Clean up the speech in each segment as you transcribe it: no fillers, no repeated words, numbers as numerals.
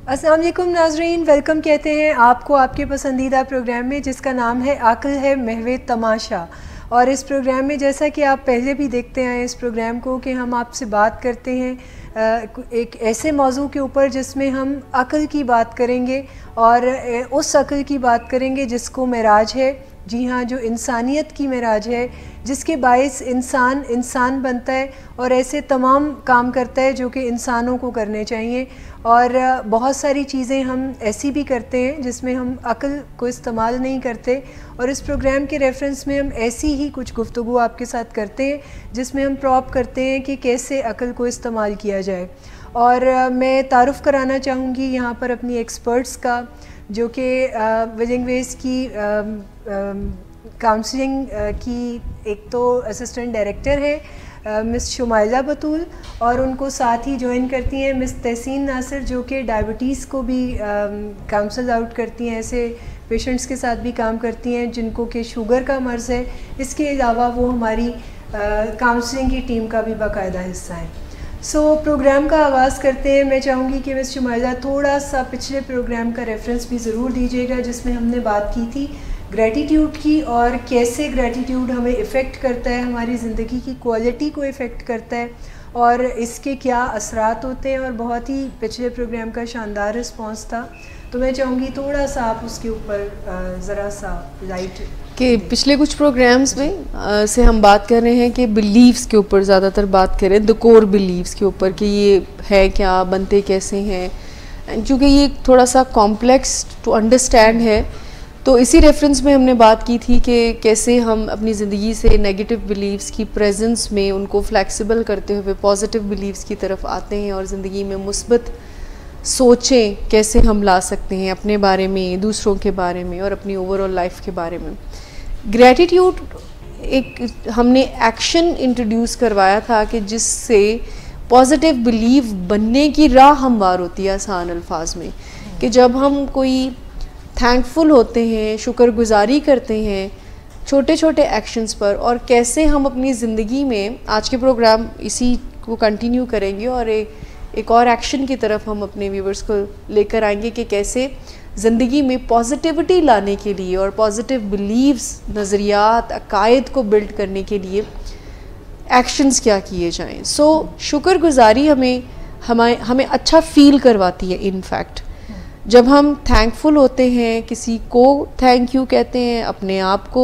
السلام علیکم ناظرین، ویلکم کہتے ہیں آپ کو آپ کے پسندیدہ پروگرام میں جس کا نام ہے عقل ہے محو تماشا. اور اس پروگرام میں جیسا کہ آپ پہلے بھی دیکھتے ہیں اس پروگرام کو کہ ہم آپ سے بات کرتے ہیں ایک ایسے موضوع کے اوپر جس میں ہم عقل کی بات کریں گے اور اس عقل کی بات کریں گے جس کو معراج ہے. جی ہاں، جو انسانیت کی معراج ہے، جس کے باعث انسان بنتا ہے اور ایسے تمام کام کرتا ہے جو کہ انسانوں کو کرنے چاہیے. اور بہت ساری چیزیں ہم ایسی بھی کرتے ہیں جس میں ہم عقل کو استعمال نہیں کرتے، اور اس پروگرام کے ریفرنس میں ہم ایسی ہی کچھ گفتگو آپ کے ساتھ کرتے ہیں جس میں ہم پروب کرتے ہیں کہ کیسے عقل کو استعمال کیا جائے. اور میں تعارف کرانا چاہوں گی یہاں پر اپنی ایکسپرٹس کا، جو کہ ولنگ ویز کی کاؤنسلنگ کی ایک تو اسسٹنٹ ڈائریکٹر ہے مس شمائلہ بطول، اور ان کو ساتھ ہی جوائن کرتی ہیں مس تحسین ناصر، جو کہ ڈائبٹیز کو بھی کاؤنسل آؤٹ کرتی ہیں، ایسے پیشنٹس کے ساتھ بھی کام کرتی ہیں جن کو کہ شوگر کا مرض ہے. اس کے علاوہ وہ ہماری کاؤنسلنگ کی ٹیم کا بھی باقاعدہ حصہ ہیں. پروگرام کا آغاز کرتے ہیں. میں چاہوں گی کہ مس شمائلہ تھوڑا سا پچھلے پروگرام کا ریفرنس بھی ضرور دیجیے گا جس میں ہم نے بات کی تھی گریٹیٹیوڈ کی، اور کیسے گریٹیٹیوڈ ہمیں افیکٹ کرتا ہے، ہماری زندگی کی کوالٹی کو افیکٹ کرتا ہے، اور اس کے کیا اثرات ہوتے ہیں. اور بہت ہی پچھلے پروگرام کا شاندار رسپانس تھا، تو میں چاہوں گی تھوڑا سا آپ اس کے اوپر ذرا سا لائٹ. کہ پچھلے کچھ پروگرامز میں سے ہم بات کر رہے ہیں کہ بلیفز کے اوپر زیادہ تر بات کریں، دی کور بلیفز کے اوپر کہ یہ ہے کیا، بنتے کیسے ہیں. چونکہ یہ تھوڑا سا کمپلیکس ٹو انڈرسٹینڈ ہے، تو اسی ریفرنس میں ہم نے بات کی تھی کہ کیسے ہم اپنی زندگی سے نیگیٹو بلیفز کی پریزنس میں ان کو فلیکسیبل کرتے ہوئے پازیٹیو بلیفز کی طرف آتے ہیں، اور زندگی میں مثبت سوچیں کیسے ہم لا سکتے ہیں اپنے بارے میں، دوسروں کے بارے میں، اور اپنی اوور آل لائف کے بارے میں. گریٹیٹیوڈ ایک ہم نے ایکشن انٹروڈیوس کروایا تھا کہ جس سے پازیٹیو بلیف بننے کی راہ ہموار ہوتی ہے. آسان الفاظ میں کہ جب ہم کوئی تھینک فل ہوتے ہیں، شکر گزاری کرتے ہیں چھوٹے چھوٹے ایکشنز پر، اور کیسے ہم اپنی زندگی میں، آج کے پروگرام اسی کو کنٹینیو کریں گے اور ایک اور ایکشن کی طرف ہم اپنے ویورز کو لے کر آئیں گے کہ کیسے زندگی میں پازیٹیوٹی لانے کے لیے اور پازیٹیو بلیفز، نظریات، عقائد کو بلڈ کرنے کے لیے ایکشنز کیا کیے جائیں. شکر گزاری ہمیں اچھا فیل کرواتی ہے. ان فیکٹ جب ہم تھینک فل ہوتے ہیں، کسی کو تھینک یو کہتے ہیں، اپنے آپ کو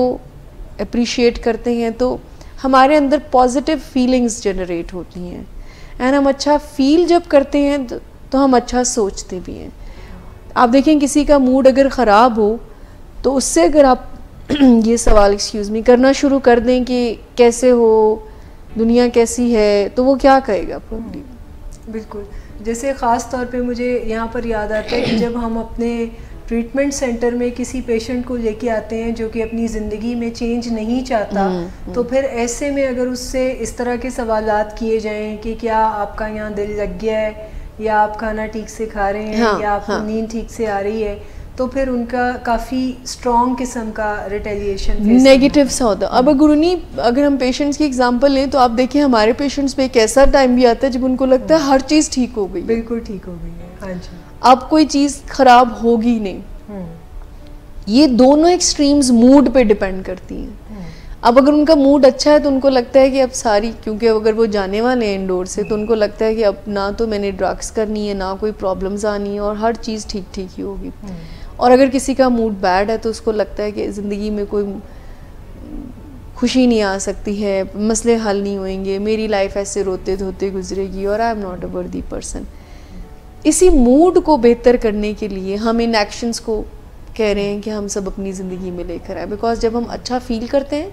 اپریشیٹ کرتے ہیں، تو ہمارے اندر پازیٹیو فیلنگز جنریٹ ہوتی ہیں. اینڈ ہم اچھا فیل جب کرتے ہیں تو ہم اچھا سوچتے بھی ہیں. آپ دیکھیں کسی کا موڈ اگر خراب ہو تو اس سے اگر آپ یہ سوال ایکسکیوز می کرنا شروع کر دیں کہ کیسے ہو، دنیا کیسی ہے، تو وہ کیا کہے گا پروبلی. بالکل. جیسے خاص طور پہ مجھے یہاں پر یاد آتا ہے کہ جب ہم اپنے ٹریٹمنٹ سینٹر میں کسی پیشنٹ کو لے کے آتے ہیں جو کہ اپنی زندگی میں چینج نہیں چاہتا، تو پھر ایسے میں اگر اس سے اس طرح کے سوالات کیے جائیں کہ کیا آپ کا یہاں دل لگ گیا ہے، یا آپ کھانا ٹھیک سے کھا رہے ہیں، یا آپ کو نیند ٹھیک سے آ رہی ہے، تو پھر ان کا کافی اسٹرانگ قسم کا ریٹیلیشن نیگیٹو سا ہوتا. اب اگر ہم پیشنٹس کی ایگزامپل لیں تو آپ دیکھیں ہمارے پیشنٹس پہ ایک ایسا ٹائم بھی آتا ہے جب ان کو لگتا ہے ہر چیز ٹھیک ہو گئی، بالکل ٹھیک ہو گئی ہے. ہاں جی، اب کوئی چیز خراب ہوگی نہیں. یہ دونوں ایکسٹریمز موڈ پہ ڈیپینڈ کرتی ہیں. اب اگر ان کا موڈ اچھا ہے تو ان کو لگتا ہے کہ اب ساری، کیونکہ اگر وہ جانے والے ہیں انڈور سے، تو ان کو لگتا ہے کہ اب نہ تو میں نے ڈرگس کرنی ہے، نہ کوئی پرابلمز آنی ہے، اور ہر چیز ٹھیک ٹھیک ہی ہوگی. اور اگر کسی کا موڈ بیڈ ہے تو اس کو لگتا ہے کہ زندگی میں کوئی خوشی نہیں آ سکتی ہے، مسئلے حل نہیں ہوئیں گے، میری لائف ایسے روتے دھوتے گزرے گی، اور I am not a worthy person. اسی موڈ کو بہتر کرنے کے لیے ہم ان ایکشنز کو کہہ رہے ہیں کہ ہم سب اپنی زندگی میں لے کر آئیں. بیکاز جب ہم اچھا فیل کرتے ہیں،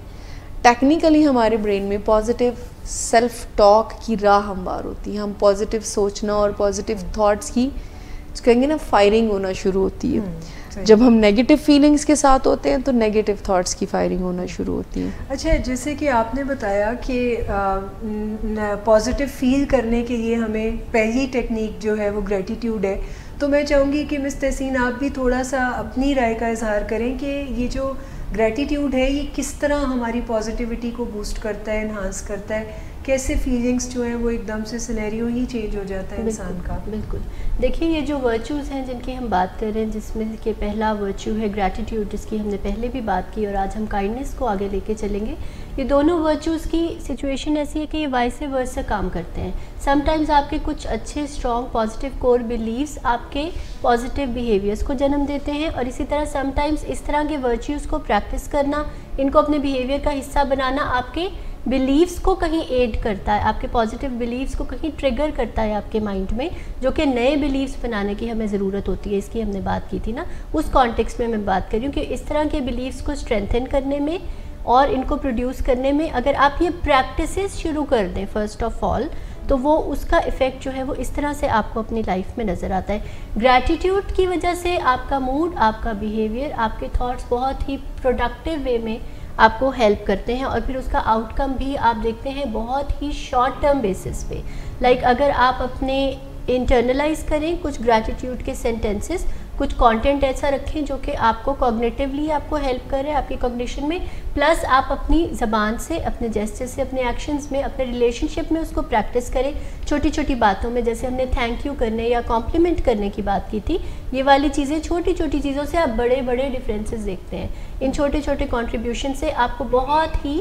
ٹیکنیکلی ہمارے برین میں پازیٹیو سیلف ٹاک کی راہ ہموار ہوتی ہے. ہم پازیٹیو سوچنا اور پازیٹیو تھاٹس کی کہیں گے نا فائرنگ ہونا شروع ہوتی ہے. جب ہم نیگیٹو فیلنگز کے ساتھ ہوتے ہیں تو نیگیٹو تھاٹس کی فائرنگ ہونا شروع ہوتی ہے. اچھا، جیسے کہ آپ نے بتایا کہ پازیٹیو فیل کرنے کے لیے ہمیں پہلی ٹیکنیک جو ہے وہ گریٹیٹیوڈ ہے. تو میں چاہوں گی کہ مس تحسین آپ بھی تھوڑا سا اپنی رائے کا اظہار کریں کہ یہ جو گریٹیٹیوڈ ہے یہ کس طرح ہماری پازیٹیوٹی کو بوسٹ کرتا ہے، انہانس کرتا ہے، کیسے فیلنگس جو ہیں وہ ایک دم سے سینیریو ہی چینج ہو جاتا ہے انسان کا. بالکل. دیکھیے یہ جو ورچوز ہیں جن کی ہم بات کر رہے ہیں، جس میں کہ پہلا ورچو ہے گریٹیٹیوڈ، جس کی ہم نے پہلے بھی بات کی، اور آج ہم کائنڈنیس کو آگے لے کے چلیں گے. یہ دونوں ورچوز کی سچویشن ایسی ہے کہ یہ وائس ورسا کام کرتے ہیں. سم ٹائمز آپ کے کچھ اچھے اسٹرانگ پازیٹیو کور بیلیفس آپ کے پازیٹیو بیہیویئرس کو جنم دیتے ہیں، اور اسی طرح سم ٹائمز اس طرح کے ورچوز کو پریکٹس کرنا، ان کو اپنے بیہیویئر کا حصہ بنانا آپ کے بیلیفس کو کہیں ایڈ کرتا ہے، آپ کے پازیٹیو بیلیفس کو کہیں ٹریگر کرتا ہے آپ کے مائنڈ میں، جو کہ نئے بیلیفس بنانے کی ہمیں ضرورت ہوتی ہے. اس کی ہم نے بات کی تھی نا، اس کانٹیکسٹ میں بات کر رہی ہوں کہ اس طرح کے بیلیفس کو اسٹرینتھن کرنے میں اور ان کو پروڈیوس کرنے میں اگر آپ یہ پریکٹسز شروع کر دیں فرسٹ آف آل، تو وہ اس کا ایفیکٹ جو ہے وہ اس طرح سے آپ کو اپنی لائف میں نظر آتا ہے. گریٹیٹیوڈ کی وجہ سے آپ کا موڈ، آپ کا بیہیویئر، آپ کے تھاٹس بہت ہی پروڈکٹیو وے میں آپ کو ہیلپ کرتے ہیں، اور پھر اس کا آؤٹ کم بھی آپ دیکھتے ہیں بہت ہی شارٹ ٹرم بیسس پہ. لائک اگر آپ اپنے انٹرنلائز کریں کچھ گریٹیٹیوڈ کے سینٹینسز، کچھ کانٹینٹ ایسا رکھیں جو کہ آپ کو کوگنیٹیولی آپ کو ہیلپ کرے آپ کی کوگنیشن میں، پلس آپ اپنی زبان سے، اپنے جیسچر سے، اپنے ایکشنز میں، اپنے ریلیشن شپ میں اس کو پریکٹس کریں. چھوٹی چھوٹی باتوں میں، جیسے ہم نے تھینک یو کرنے یا کمپلیمنٹ کرنے کی بات کی تھی، یہ والی چیزیں چھوٹی چھوٹی چیزوں سے آپ بڑے بڑے ڈفرینسز دیکھتے ہیں. ان چھوٹے چھوٹے کنٹریبیوشن سے آپ کو بہت ہی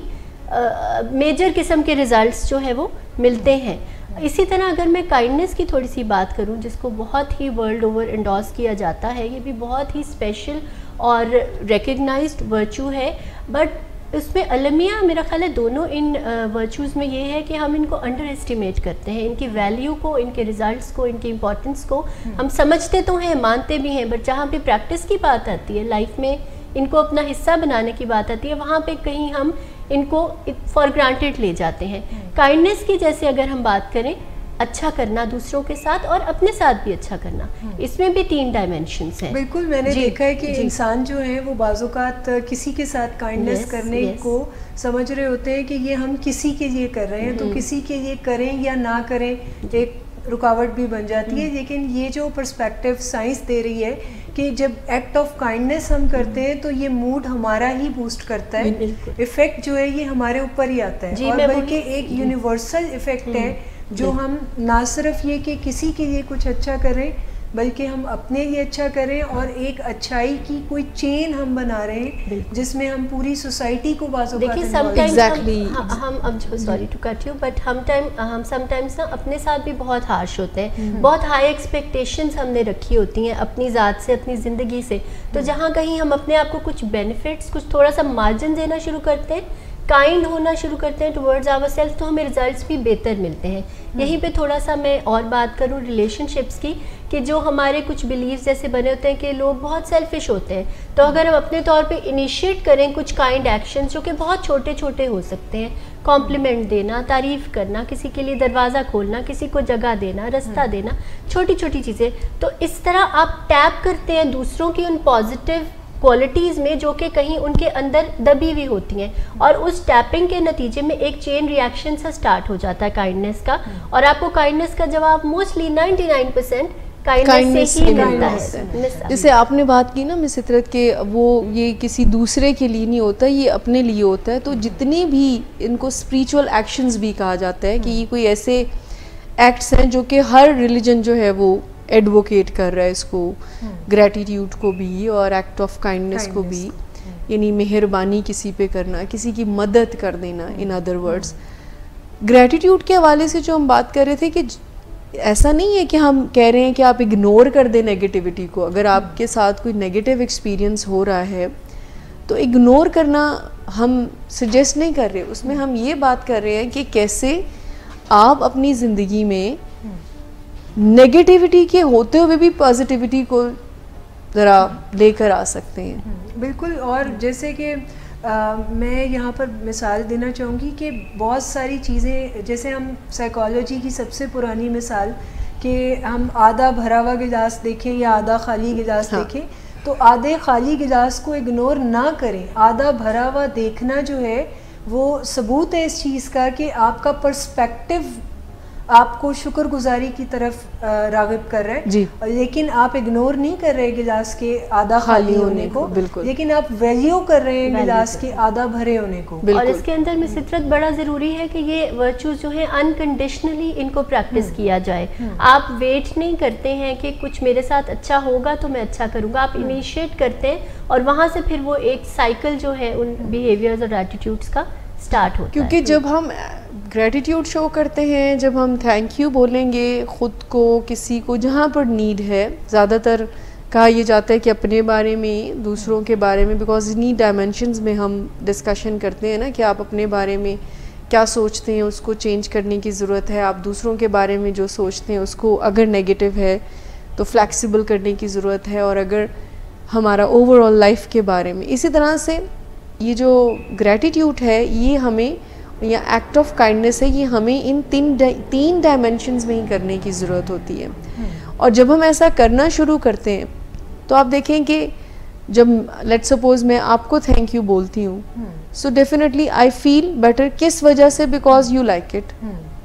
میجر قسم کے ریزلٹس جو ہے وہ ملتے ہیں. اسی طرح اگر میں کائنڈنیس کی تھوڑی سی بات کروں، جس کو بہت ہی ورلڈ اوور انڈورس کیا جاتا ہے، یہ بھی بہت ہی اسپیشل اور ریکگنائزڈ ورچو ہے، بٹ اس میں المیہ میرا خیال ہے دونوں ان ورچوز میں یہ ہے کہ ہم ان کو انڈر اسٹیمیٹ کرتے ہیں، ان کی ویلیو کو، ان کے ریزلٹس کو، ان کی امپورٹنس کو ہم سمجھتے تو ہیں، مانتے بھی ہیں، بٹ جہاں پہ پریکٹس کی بات آتی ہے، لائف میں ان کو اپنا حصہ بنانے کی بات آتی ہے، وہاں پہ کہیں ہم ان کو فار گرانٹیڈ لے جاتے ہیں. کائنڈنیس کی جیسے اگر ہم بات کریں، اچھا کرنا دوسروں کے ساتھ اور اپنے ساتھ بھی اچھا کرنا، اس میں بھی 3 ڈائمینشنس ہیں. بالکل، میں نے دیکھا ہے کہ انسان جو ہے وہ بعض اوقات کسی کے ساتھ کائنڈنیس کرنے کو سمجھ رہے ہوتے ہیں کہ یہ ہم کسی کے لیے کر رہے ہیں، تو کسی کے لیے کریں یا نہ کریں ایک رکاوٹ بھی بن جاتی ہے. لیکن یہ جو پرسپیکٹیو سائنس دے رہی ہے کہ جب ایکٹ آف کائنڈنیس ہم کرتے ہیں تو یہ موڈ ہمارا ہی بوسٹ کرتا ہے، ایفیکٹ جو ہے یہ ہمارے اوپر ہی آتا ہے، اور بلکہ ایک یونیورسل ایفیکٹ ہے جو ہم نہ صرف یہ کہ کسی کے لیے کچھ اچھا کریں بلکہ ہم اپنے لیے اچھا کریں، اور ایک اچھائی کی کوئی چین ہم بنا رہے ہیں جس میں ہم پوری سوسائٹی کو بعض اوقات ہم اب sorry to cut you, but ہم سم ٹائمز نا اپنے ساتھ بھی بہت ہارش ہوتے ہیں، بہت ہائی ایکسپیکٹیشنز ہم نے رکھی ہوتی ہیں اپنی ذات سے، اپنی زندگی سے. تو جہاں کہیں ہم اپنے آپ کو کچھ بینیفٹس، کچھ تھوڑا سا مارجن دینا شروع کرتے ہیں، کائنڈ ہونا شروع کرتے ہیں ٹورڈز آور سیلف، تو ہمیں ریزلٹس بھی بہتر ملتے ہیں. یہیں پہ تھوڑا سا میں اور بات کروں ریلیشن شپس کی، کہ جو ہمارے کچھ بیلیفز جیسے بنے ہوتے ہیں کہ لوگ بہت سیلفش ہوتے ہیں، تو اگر ہم اپنے طور پہ انیشیٹ کریں کچھ کائنڈ ایکشنز جو کہ بہت چھوٹے چھوٹے ہو سکتے ہیں، کمپلیمنٹ دینا، تعریف کرنا، کسی کے لیے دروازہ کھولنا، کسی کو جگہ دینا، رستہ دینا، چھوٹی چھوٹی چیزیں، تو اس طرح آپ ٹیپ کرتے ہیں دوسروں کی ان پازیٹیو کوالٹیز میں جو کہ کہیں ان کے اندر دبی ہوئی ہوتی ہیں، اور اس ٹیپنگ کے نتیجے میں ایک چین ریاکشن سا سٹارٹ ہو جاتا ہے کائنڈنیس کا، اور آپ کو کائنڈنیس کا جواب موسٹلی 99% کائنڈنیس سے ہی ملتا ہے. جیسے آپ نے بات کی نا مس عطرت کہ وہ یہ کسی دوسرے کے لیے نہیں ہوتا، یہ اپنے لیے ہوتا ہے. تو جتنی بھی ان کو اسپریچول ایکشنز بھی کہا جاتا ہے کہ یہ کوئی ایسے ایکٹس ہیں جو کہ ہر ریلیجن جو ہے وہ ایڈوکیٹ کر رہا ہے اس کو، گریٹیٹیوڈ کو بھی اور ایکٹ آف کائنڈنیس کو بھی، یعنی مہربانی کسی پہ کرنا، کسی کی مدد کر دینا. ان ادر ورڈز گریٹیٹیوڈ کے حوالے سے جو ہم بات کر رہے تھے کہ ایسا نہیں ہے کہ ہم کہہ رہے ہیں کہ آپ اگنور کر دیں نیگیٹیوٹی کو. اگر آپ کے ساتھ کوئی نیگیٹیو ایکسپیرینس ہو رہا ہے تو اگنور کرنا ہم سجیسٹ نہیں کر رہے، اس میں ہم یہ بات کر رہے ہیں کہ کیسے آپ اپنی زندگی میں نیگیٹیوٹی کے ہوتے ہوئے بھی پازیٹیوٹی کو ذرا لے کر آ سکتے ہیں. بالکل. اور جیسے کہ میں یہاں پر مثال دینا چاہوں گی کہ بہت ساری چیزیں، جیسے ہم سائیکالوجی کی سب سے پرانی مثال کہ ہم آدھا بھرا ہوا گلاس دیکھیں یا آدھا خالی گلاس دیکھیں، تو آدھے خالی گلاس کو اگنور نہ کریں. آدھا بھرا ہوا دیکھنا جو ہے وہ ثبوت ہے اس چیز کا کہ آپ کا پرسپیکٹیو آپ کو شکر گزاری کی طرف راغب کر رہے ہیں جی، لیکن آپ اگنور نہیں کر رہے گلاس کے آدھا خالی ہونے کو، بالکل، لیکن آپ ویلیو کر رہے ہیں گلاس کے آدھا بھرے ہونے کو. اور اس کے اندر میں فطرت بڑا ضروری ہے کہ یہ ورچوز جو ہیں انکنڈیشنلی ان کو پریکٹس کیا جائے. آپ ویٹ نہیں کرتے ہیں کہ کچھ میرے ساتھ اچھا ہوگا تو میں اچھا کروں گا، آپ انیشیٹ کرتے ہیں اور وہاں سے پھر وہ ایک سائیکل جو ہے ان بیہیویئرز اور ایٹیٹیوڈز کا سٹارٹ ہوتا ہے. کیونکہ جب ہم گریٹیٹیوڈ شو کرتے ہیں، جب ہم تھینک یو بولیں گے خود کو، کسی کو، جہاں پر نیڈ ہے، زیادہ تر کہا یہ جاتا ہے کہ اپنے بارے میں، دوسروں کے بارے میں، بیکاز انہی ڈائمینشنز میں ہم ڈسکشن کرتے ہیں نا کہ آپ اپنے بارے میں کیا سوچتے ہیں، اس کو چینج کرنے کی ضرورت ہے. آپ دوسروں کے بارے میں جو سوچتے ہیں اس کو اگر نیگیٹو ہے تو فلیکسیبل کرنے کی ضرورت ہے، اور اگر ہمارا اوور آل لائف کے بارے میں. اسی طرح سے یہ جو گریٹیٹیوڈ ہے یہ ہمیں، یا ایکٹ آف کائنڈنیس ہے، یہ ہمیں ان تین ڈائمینشنز میں ہی کرنے کی ضرورت ہوتی ہے. اور جب ہم ایسا کرنا شروع کرتے ہیں تو آپ دیکھیں کہ جب لیٹ سپوز میں آپ کو تھینک یو بولتی ہوں، so definitely I feel better. کس وجہ سے؟ Because you like it.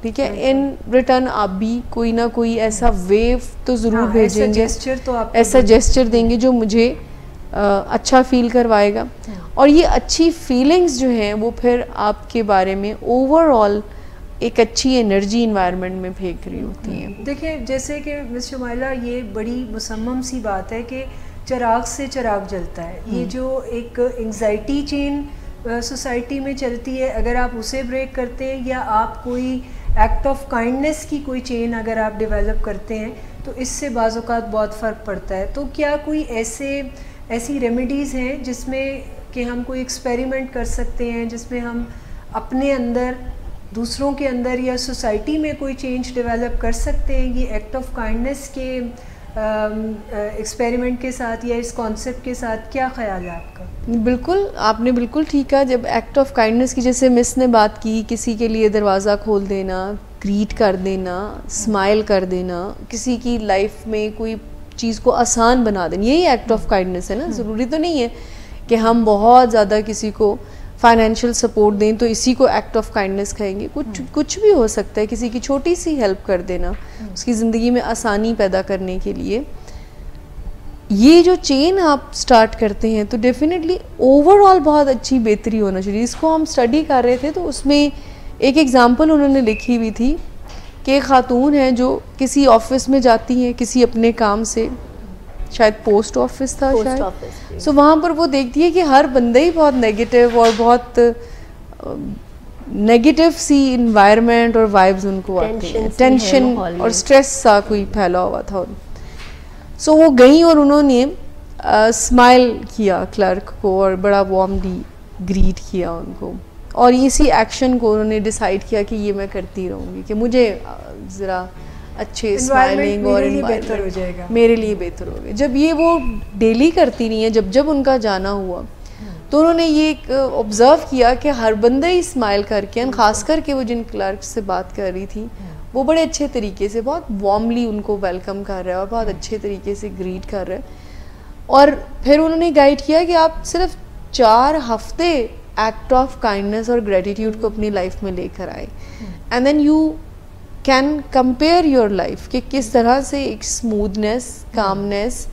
ٹھیک ہے، ان ریٹرن آپ بھی کوئی نہ کوئی ایسا ویو تو ضرور بھیجیں گے، ایسا جیسچر دیں گے جو مجھے اچھا فیل کروائے گا. اور یہ اچھی فیلنگز جو ہیں وہ پھر آپ کے بارے میں اوور آل ایک اچھی انرجی انوائرمنٹ میں پھینک رہی ہوتی ہیں. دیکھیں جیسے کہ مس شمائلہ یہ بڑی مصمم سی بات ہے کہ چراغ سے چراغ جلتا ہے. یہ جو ایک انگزائٹی چین سوسائٹی میں چلتی ہے، اگر آپ اسے بریک کرتے ہیں یا آپ کوئی ایکٹ آف کائنڈنیس کی کوئی چین اگر آپ ڈیولپ کرتے ہیں تو اس سے بعض اوقات بہت فرق پڑتا ہے. تو کیا کوئی ایسی ریمیڈیز ہیں جس میں کہ ہم کوئی ایکسپیریمنٹ کر سکتے ہیں، جس میں ہم اپنے اندر، دوسروں کے اندر یا سوسائٹی میں کوئی چینج ڈیولپ کر سکتے ہیں یہ ایکٹ آف کائنڈنیس کے ایکسپیریمنٹ کے ساتھ یا اس کانسیپٹ کے ساتھ؟ کیا خیال ہے آپ کا؟ بالکل، آپ نے بالکل ٹھیک ہے. جب ایکٹ آف کائنڈنیس کی جیسے مس نے بات کی، کسی کے لیے دروازہ کھول دینا، گریٹ کر دینا، اسمائل کر دینا، کسی کی لائف میں کوئی چیز کو آسان بنا دینا، یہی ایکٹ آف کائنڈنیس ہے نا. ضروری تو نہیں ہے کہ ہم بہت زیادہ کسی کو فائنینشیل سپورٹ دیں تو اسی کو ایکٹ آف کائنڈنیس کہیں گے. کچھ بھی ہو سکتا ہے، کسی کی چھوٹی سی ہیلپ کر دینا اس کی زندگی میں آسانی پیدا کرنے کے لیے. یہ جو چین آپ سٹارٹ کرتے ہیں تو ڈیفینیٹلی اوور آل بہت اچھی بہتری ہونا چاہیے. اس کو ہم اسٹڈی کر رہے تھے تو اس میں ایک ایگزامپل انہوں نے لکھی ہوئی تھی کہ ایک خاتون ہے جو کسی آفس میں جاتی ہیں کسی اپنے کام سے، شاید پوسٹ آفس تھا شاید، سو وہاں پر وہ دیکھتی ہے کہ ہر بندہ ہی بہت نیگیٹو اور بہت نیگیٹو سی انوائرمنٹ اور وائبز ان کو آتے ہیں، ٹینشن اور سٹریس سا کوئی پھیلا ہوا تھا. سو وہ گئیں اور انہوں نے اسمائل کیا کلرک کو اور بڑا وارملی گریٹ کیا ان کو، اور اسی ایکشن کو انہوں نے ڈیسائیڈ کیا کہ یہ میں کرتی رہوں گی کہ مجھے ذرا اچھے اسمائلنگ اور بہتر ہو جائے گا، میرے لیے بہتر ہوگا. جب یہ وہ ڈیلی کرتی نہیں ہے، جب ان کا جانا ہوا تو انہوں نے یہ ایک آبزرو کیا کہ ہر بندہ ہی اسمائل کر کے، خاص کر کے وہ جن کلرک سے بات کر رہی تھی وہ بڑے اچھے طریقے سے بہت وارملی ان کو ویلکم کر رہا ہے اور بہت اچھے طریقے سے گریٹ کر رہا ہے. اور پھر انہوں نے گائیڈ کیا کہ آپ صرف 4 ہفتے ایکٹ آف کائنڈنیس اور گریٹیٹیوڈ کو اپنی لائف میں لے کر آئے، and then you can compare your life کہ کس طرح سے ایک اسموتھنیس، کامنیس،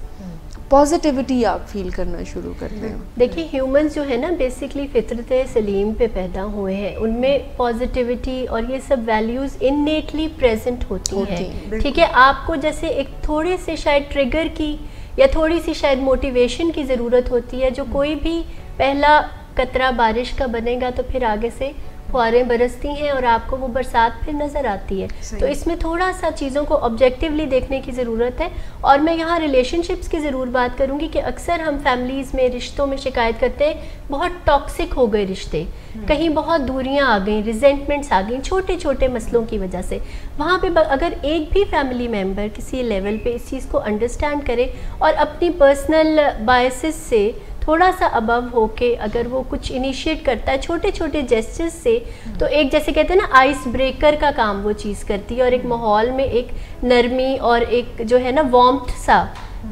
پازیٹیوٹی آپ فیل کرنا شروع کرتے ہیں. دیکھیے ہیومنز جو ہے نا بیسکلی فطرت سلیم پہ پیدا ہوئے ہیں، ان میں پازیٹیوٹی اور یہ سب ویلیوز انیٹلی پریزنٹ ہوتی ہیں. ٹھیک ہے، آپ کو جیسے ایک تھوڑے سے شاید ٹریگر کی یا تھوڑی سی شاید موٹیویشن کی ضرورت ہوتی ہے، جو کوئی بھی پہلا قطرہ بارش کا بنے گا تو پھر آگے سے فواریں برستی ہیں اور آپ کو وہ برسات پھر نظر آتی ہے. تو اس میں تھوڑا سا چیزوں کو آبجیکٹیولی دیکھنے کی ضرورت ہے. اور میں یہاں ریلیشن شپس کی ضرور بات کروں گی کہ اکثر ہم فیملیز میں رشتوں میں شکایت کرتے ہیں بہت ٹاکسک ہو گئے رشتے، کہیں بہت دوریاں آ گئیں، ریزنٹمنٹس آ گئیں چھوٹے چھوٹے مسئلوں کی وجہ سے. وہاں پہ اگر ایک بھی فیملی ممبر کسی لیول پہ اس چیز کو انڈرسٹینڈ کرے اور اپنی پرسنل بائسز سے تھوڑا سا ابو ہو کے اگر وہ کچھ انیشیٹ کرتا ہے چھوٹے چھوٹے جیسچرز سے، تو ایک جیسے کہتے ہیں نا آئس بریکر کا کام وہ چیز کرتی ہے اور ایک ماحول میں ایک نرمی اور ایک جو ہے نا وارمتھ سا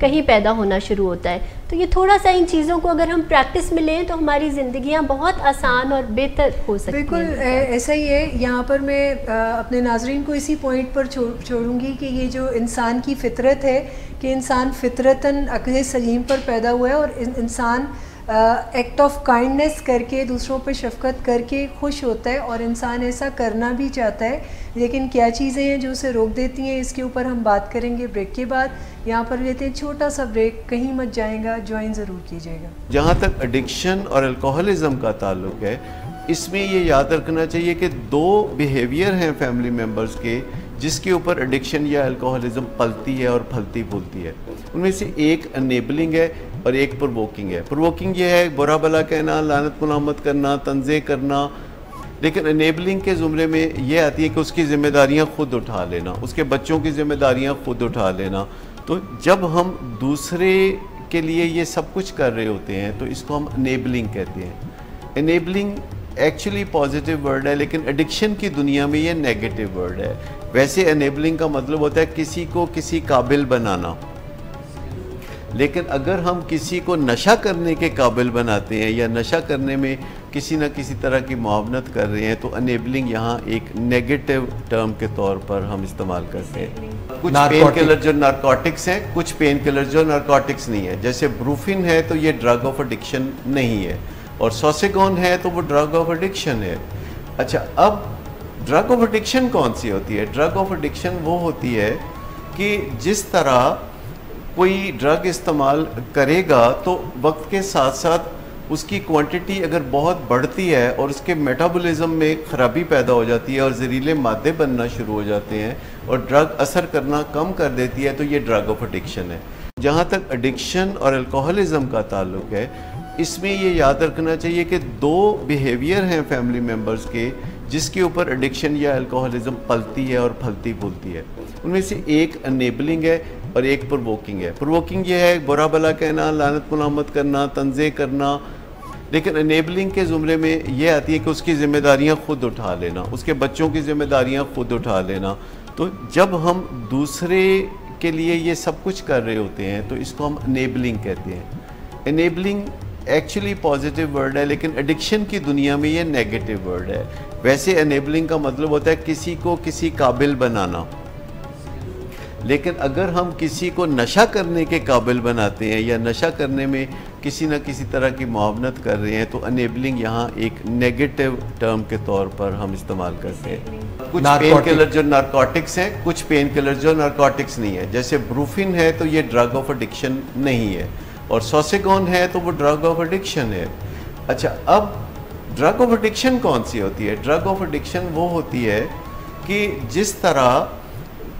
کہیں پیدا ہونا شروع ہوتا ہے. تو یہ تھوڑا سا ان چیزوں کو اگر ہم پریکٹس میں لیں تو ہماری زندگیاں بہت آسان اور بہتر ہو سکتی ہیں. بالکل ایسا ہی ہے. یہاں پر میں اپنے ناظرین کو اسی پوائنٹ پر چھوڑوں گی کہ یہ جو انسان کی فطرت ہے کہ انسان فطرتاً عقل سلیم پر پیدا ہوا ہے اور انسان ایکٹ آف کائنڈنس کر کے دوسروں پہ شفقت کر کے خوش ہوتا ہے اور انسان ایسا کرنا بھی چاہتا ہے. لیکن کیا چیزیں ہیں جو اسے روک دیتی ہیں, اس کے اوپر ہم بات کریں گے بریک کے بعد. یہاں پر لیتے ہیں چھوٹا سا بریک, کہیں مت جائیں گا, جوائن ضرور کیجیے گا. جہاں تک ایڈکشن اور الکوہلزم کا تعلق ہے, اس میں یہ یاد رکھنا چاہیے کہ دو بیہیویئر ہیں فیملی ممبرز کے جس کے اوپر ایڈکشن یا الکوہلزم پلتی ہے اور پھلتی پھولتی ہے. ان میں سے ایک انیبلنگ ہے اور ایک پرووکنگ ہے. پرووکنگ یہ ہے برا بلا کہنا, لعنت ملامت کرنا, طنزیں کرنا. لیکن انیبلنگ کے زمرے میں یہ آتی ہے کہ اس کی ذمہ داریاں خود اٹھا لینا, اس کے بچوں کی ذمہ داریاں خود اٹھا لینا. تو جب ہم دوسرے کے لیے یہ سب کچھ کر رہے ہوتے ہیں تو اس کو ہم انیبلنگ کہتے ہیں. انیبلنگ ایکچولی پازیٹیو ورڈ ہے, لیکن ایڈکشن کی دنیا میں یہ نیگیٹو ورڈ ہے. ویسے انیبلنگ کا مطلب ہوتا ہے کسی کو کسی قابل بنانا, لیکن اگر ہم کسی کو نشہ کرنے کے قابل بناتے ہیں یا نشہ کرنے میں کسی نہ کسی طرح کی معاونت کر رہے ہیں تو انیبلنگ یہاں ایک نیگیٹو ٹرم کے طور پر ہم استعمال کرتے ہیں. کچھ پین کلر جو نارکوٹکس ہیں, کچھ پین کلر جو نارکوٹکس نہیں ہے. جیسے بروفن ہے تو یہ ڈرگ آف ایڈکشن نہیں ہے, اور سوسیگون ہے تو وہ ڈرگ آف ایڈکشن ہے. اچھا, اب ڈرگ آف ایڈکشن کون سی ہوتی ہے؟ ڈرگ آف ایڈکشن وہ ہوتی ہے کہ جس طرح کوئی ڈرگ استعمال کرے گا تو وقت کے ساتھ ساتھ اس کی کوانٹٹی اگر بہت بڑھتی ہے اور اس کے میٹابولزم میں خرابی پیدا ہو جاتی ہے اور زہریلے مادے بننا شروع ہو جاتے ہیں اور ڈرگ اثر کرنا کم کر دیتی ہے تو یہ ڈرگ آف ایڈکشن ہے. جہاں تک ایڈکشن اور الکوہلزم کا تعلق ہے, اس میں یہ یاد رکھنا چاہیے کہ دو بیہیویئر ہیں فیملی ممبرز کے جس کے اوپر ایڈکشن یا الکوہلزم پلتی ہے اور پھلتی پھولتی ہے. ان میں سے ایک انیبلنگ ہے اور ایک پرووکنگ ہے. پرووکنگ یہ ہے برا بلا کہنا, لعنت ملامت کرنا, طنزیں کرنا. لیکن انیبلنگ کے زمرے میں یہ آتی ہے کہ اس کی ذمہ داریاں خود اٹھا لینا, اس کے بچوں کی ذمہ داریاں خود اٹھا لینا. تو جب ہم دوسرے کے لیے یہ سب کچھ کر رہے ہوتے ہیں تو اس کو ہم انیبلنگ کہتے ہیں. انیبلنگ ایکچولی پازیٹیو ورڈ ہے, لیکن ایڈکشن کی دنیا میں یہ نیگیٹو ورڈ ہے. ویسے انیبلنگ کا مطلب ہوتا ہے کسی کو کسی قابل بنانا, لیکن اگر ہم کسی کو نشہ کرنے کے قابل بناتے ہیں یا نشہ کرنے میں کسی نہ کسی طرح کی معاونت کر رہے ہیں تو انیبلنگ یہاں ایک نیگیٹو ٹرم کے طور پر ہم استعمال کرتے ہیں. کچھ پین کلر جو نارکوٹکس ہیں, کچھ پین کلر جو نارکوٹکس نہیں ہے. جیسے بروفن ہے تو یہ ڈرگ آف ایڈکشن نہیں ہے, اور سوسیگون ہے تو وہ ڈرگ آف ایڈکشن ہے. اچھا, اب ڈرگ آف ایڈکشن کون سی ہوتی ہے؟ ڈرگ آف ایڈکشن وہ ہوتی ہے کہ جس طرح